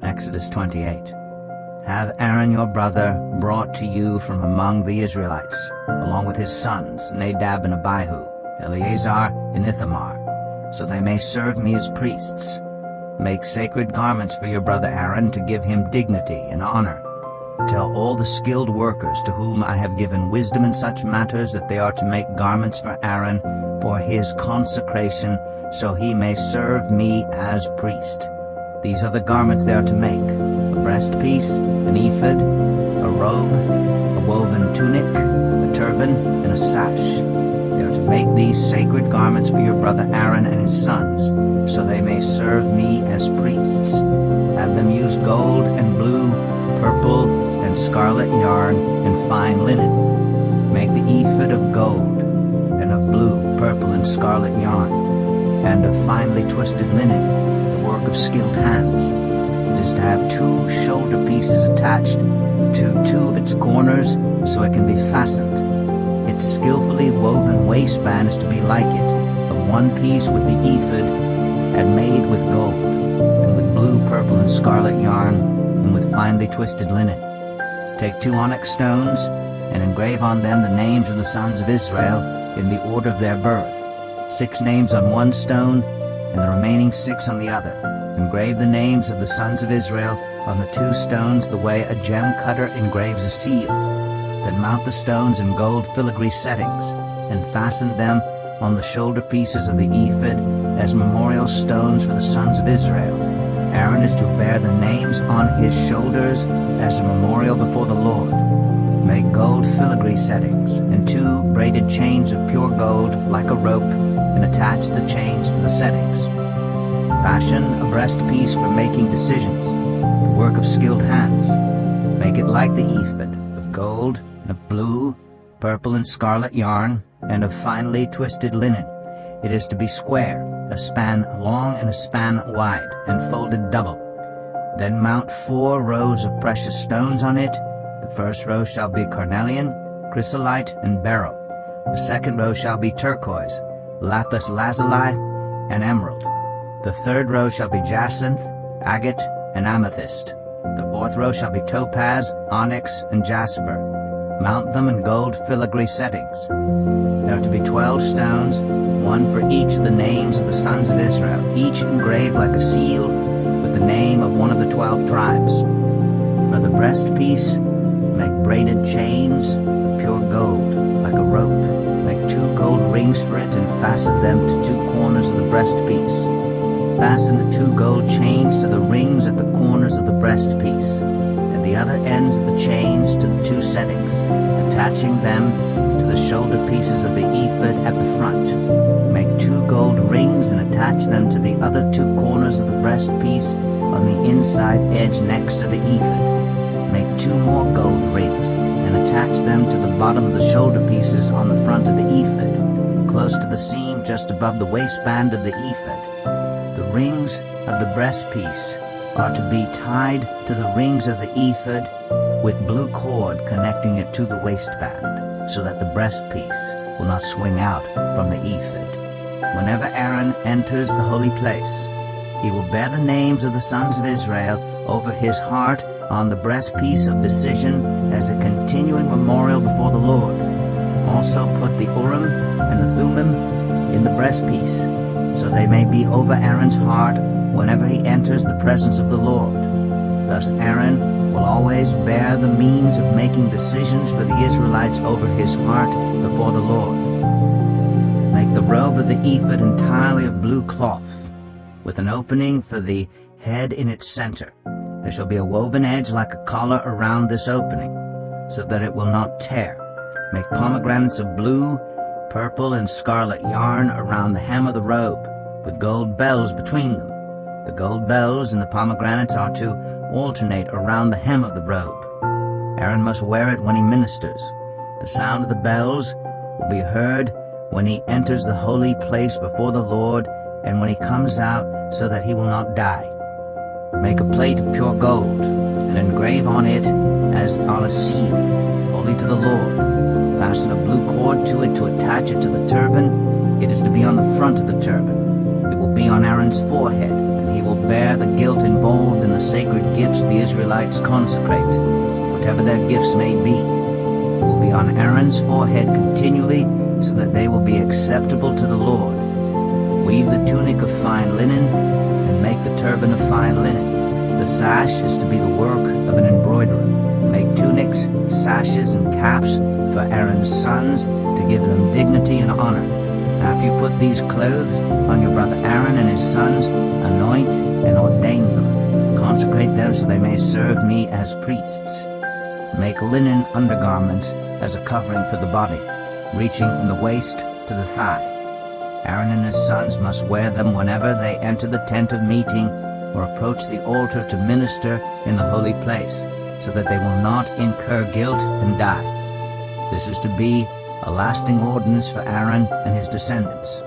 Exodus 28. Have Aaron your brother brought to you from among the Israelites, along with his sons, Nadab and Abihu, Eleazar and Ithamar, so they may serve me as priests. Make sacred garments for your brother Aaron to give him dignity and honor. Tell all the skilled workers to whom I have given wisdom in such matters that they are to make garments for Aaron for his consecration, so he may serve me as priest. These are the garments they are to make: a breastpiece, an ephod, a robe, a woven tunic, a turban, and a sash. They are to make these sacred garments for your brother Aaron and his sons, so they may serve me as priests. Have them use gold and blue, purple, and scarlet yarn and fine linen. Make the ephod of gold, and of blue, purple, and scarlet yarn, and of finely twisted linen, the work of skilled hands. It is to have 2 shoulder pieces attached to 2 of its corners, so it can be fastened. Its skillfully woven waistband is to be like it, of 1 piece with the ephod, and made with gold, and with blue, purple, and scarlet yarn, and with finely twisted linen. Take 2 onyx stones, and engrave on them the names of the sons of Israel in the order of their birth, 6 names on 1 stone, and the remaining 6 on the other. Engrave the names of the sons of Israel on the 2 stones the way a gem cutter engraves a seal. Then mount the stones in gold filigree settings, and fasten them on the shoulder pieces of the ephod as memorial stones for the sons of Israel. Aaron is to bear the names on his shoulders as a memorial before the Lord. Make gold filigree settings and 2 braided chains of pure gold like a rope, and attach the chains to the settings. Fashion a breastpiece for making decisions, the work of skilled hands. Make it like the ephod, of gold, and of blue, purple, and scarlet yarn, and of finely twisted linen. It is to be square, a span long and a span wide, and folded double. Then mount 4 rows of precious stones on it. The first row shall be carnelian, chrysolite, and beryl. The second row shall be turquoise, lapis lazuli, and emerald. The third row shall be jacinth, agate, and amethyst. The fourth row shall be topaz, onyx, and jasper. Mount them in gold filigree settings. There are to be 12 stones, 1 for each of the names of the sons of Israel, each engraved like a seal with the name of one of the 12 tribes. For the breastpiece, make braided chains of pure gold, like a rope. Make 2 gold rings for it, and fasten them to 2 corners of the breastpiece. Fasten the 2 gold chains to the rings at the corners of the breastpiece, and the other ends of the chains to the 2 settings, attaching them to the shoulder pieces of the ephod at the front. Make 2 gold rings and attach them to the other 2 corners of the breastpiece on the inside edge next to the ephod. Make 2 more gold rings and attach them to the bottom of the shoulder pieces on the front of the ephod, close to the seam just above the waistband of the ephod. The rings of the breastpiece are to be tied to the rings of the ephod with blue cord connecting it to the waistband, so that the breastpiece will not swing out from the ephod. Whenever Aaron enters the holy place, he will bear the names of the sons of Israel over his heart on the breastpiece of decision as a continuing memorial before the Lord. Also put the Urim and the Thummim in the breastpiece, so they may be over Aaron's heart whenever he enters the presence of the Lord. Thus Aaron will always bear the means of making decisions for the Israelites over his heart before the Lord. Make the robe of the ephod entirely of blue cloth, with an opening for the head in its center. There shall be a woven edge like a collar around this opening, so that it will not tear. Make pomegranates of blue, purple, and scarlet yarn around the hem of the robe, with gold bells between them. The gold bells and the pomegranates are to alternate around the hem of the robe. Aaron must wear it when he ministers. The sound of the bells will be heard when he enters the holy place before the Lord, and when he comes out, so that he will not die. Make a plate of pure gold, and engrave on it as on a seal, holy to the Lord. Fasten a blue cord to it to attach it to the turban. It is to be on the front of the turban. It will be on Aaron's forehead, and he will bear the guilt involved in the sacred gifts the Israelites consecrate, whatever their gifts may be. It will be on Aaron's forehead continually, so that they will be acceptable to the Lord. Weave the tunic of fine linen, and make the turban of fine linen. The sash is to be the work of an embroiderer. Make tunics, sashes, and caps for Aaron's sons, to give them dignity and honor. After you put these clothes on your brother Aaron and his sons, anoint and ordain them. Consecrate them so they may serve me as priests. Make linen undergarments as a covering for the body, reaching from the waist to the thigh. Aaron and his sons must wear them whenever they enter the tent of meeting or approach the altar to minister in the holy place, so that they will not incur guilt and die. This is to be a lasting ordinance for Aaron and his descendants.